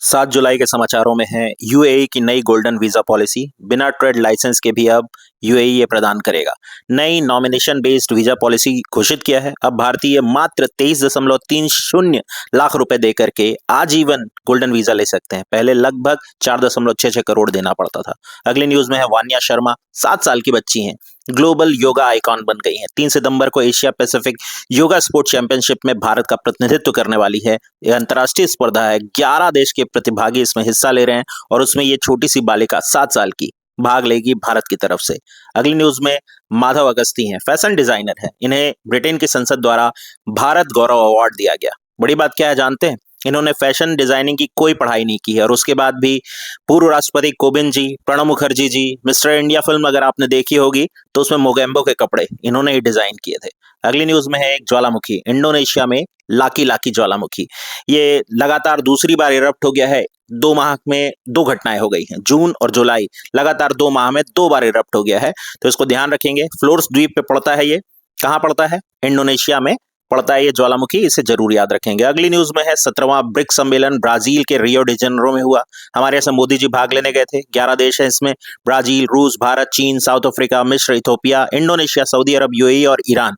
7 जुलाई के समाचारों में है यूएई की नई गोल्डन वीजा पॉलिसी। बिना ट्रेड लाइसेंस के भी अब यूएई ये प्रदान करेगा। नई नॉमिनेशन बेस्ड वीजा पॉलिसी घोषित किया है। अब भारतीय मात्र 23.30 लाख रुपए देकर के आजीवन गोल्डन वीजा ले सकते हैं। पहले लगभग 4.66 करोड़ देना पड़ता था। अगली न्यूज में है वान्या शर्मा 7 साल की बच्ची हैं, ग्लोबल योगा आइकॉन बन गई हैं। 3 सितंबर को Asia Pacific yoga sports championship में भारत का प्रतिनिधित्व करने वाली है। यह अंतर्राष्ट्रीय स्पर्धा है। 11 देश के प्रतिभागी इसमें हिस्सा ले रहे हैं और उसमें ये छोटी सी बालिका 7 साल की भाग लेगी भारत की तरफ से। अगली न्यूज में माधव अगस्ती हैं, फैशन डिजाइनर हैं। इन्हें ब्रिटेन की संसद द्वारा भारत गौरव अवार्ड दिया गया। बड़ी बात क्या है जानते हैं? इन्होंने फैशन डिजाइनिंग की कोई पढ़ाई नहीं की है और उसके बाद भी पूर्व राष्ट्रपति Kovind ji, Pranab Mukherjee ji, mister India film अगर आपने देखी होगी तो उसमें मोगेम्बो के कपड़े इन्होंने ही डिजाइन किए थे। अगली न्यूज में है एक ज्वालामुखी, इंडोनेशिया में लाकी लाकी ज्वालामुखी। ये लगातार दूसरी बार इरप्ट हो गया है। 2 माह में 2 घटनाएं हो गई हैं, जून और जुलाई, लगातार 2 माह में 2 बार इरप्ट हो गया है। तो इसको ध्यान रखेंगे। फ्लोर्स द्वीप पे पड़ता है। ये कहाँ पड़ता है? इंडोनेशिया में पड़ता है ये ज्वालामुखी, इसे जरूर याद रखेंगे। अगली न्यूज में है 17वां ब्रिक्स सम्मेलन ब्राजील के रियो डी जेनेरो में हुआ। हमारे यहाँ मोदी जी भाग लेने गए थे। 11 देश हैं इसमें, ब्राजील, रूस, भारत, चीन, साउथ अफ्रीका, मिस्र, इथोपिया, इंडोनेशिया, सऊदी अरब, यूएई और ईरान।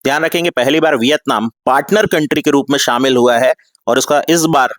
ध्यान रखेंगे पहली बार वियतनाम पार्टनर कंट्री के रूप में शामिल हुआ है और उसका इस बार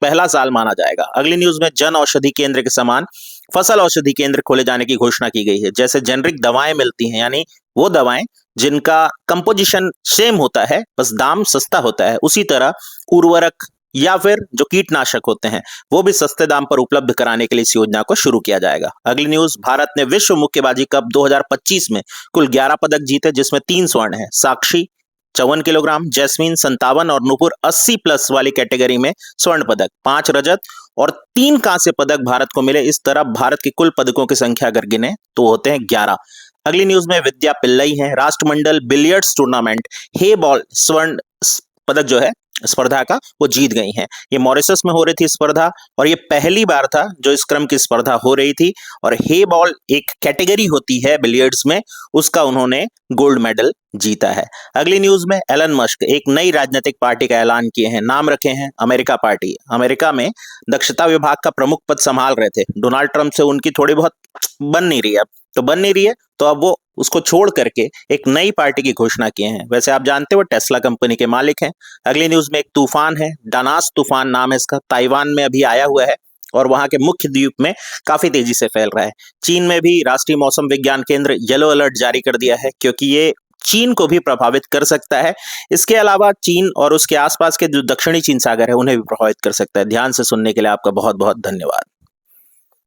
पहला साल माना जाएगा। अगली न्यूज में जन औषधि केंद्र के समान फसल औषधि केंद्र खोले जाने की घोषणा की गई है। जैसे जेनरिक दवाएं मिलती हैं, यानी वो दवाएं जिनका कंपोजिशन सेम होता है, बस दाम सस्ता होता है, उसी तरह उर्वरक या फिर जो कीटनाशक होते हैं वो भी सस्ते दाम पर उपलब्ध कराने के लिए इस योजना को शुरू किया जाएगा। अगली न्यूज, भारत ने विश्व मुक्केबाजी कप 2025 में कुल 11 पदक जीते, जिसमें 3 स्वर्ण है। साक्षी 54 किलोग्राम, जैस्मीन 57 और नूपुर 80 प्लस वाली कैटेगरी में स्वर्ण पदक, 5 रजत और 3 कांस्य पदक भारत को मिले। इस तरह भारत की कुल पदकों की संख्या अगर गिने तो होते हैं 11। अगली न्यूज में विद्या पिल्लई हैं, राष्ट्रमंडल बिलियर्ड्स टूर्नामेंट हे बॉल स्वर्ण पदक जो है स्पर्धा का वो जीत गई हैं। ये मॉरिशस में हो रही थी स्पर्धा और ये पहली बार था जो इस क्रम की स्पर्धा हो रही थी। और हे बॉल एक कैटेगरी होती है बिलियर्ड्स में, उसका उन्होंने गोल्ड मेडल जीता है। अगली न्यूज में एलन मस्क एक नई राजनीतिक पार्टी का ऐलान किए हैं। नाम रखे हैं अमेरिका पार्टी। अमेरिका में दक्षता विभाग का प्रमुख पद संभाल रहे थे। डोनाल्ड ट्रंप से उनकी थोड़ी बहुत बन नहीं रही है, तो अब वो उसको छोड़ करके एक नई पार्टी की घोषणा किए हैं। वैसे आप जानते हो टेस्ला कंपनी के मालिक हैं। अगली न्यूज में एक तूफान है, डानास तूफान नाम है इसका, ताइवान में अभी आया हुआ है और वहां के मुख्य द्वीप में काफी तेजी से फैल रहा है। चीन में भी राष्ट्रीय मौसम विज्ञान केंद्र येलो अलर्ट जारी कर दिया है क्योंकि ये चीन को भी प्रभावित कर सकता है। इसके अलावा चीन और उसके आसपास के जो दक्षिणी चीन सागर है उन्हें भी प्रभावित कर सकता है। ध्यान से सुनने के लिए आपका बहुत बहुत धन्यवाद।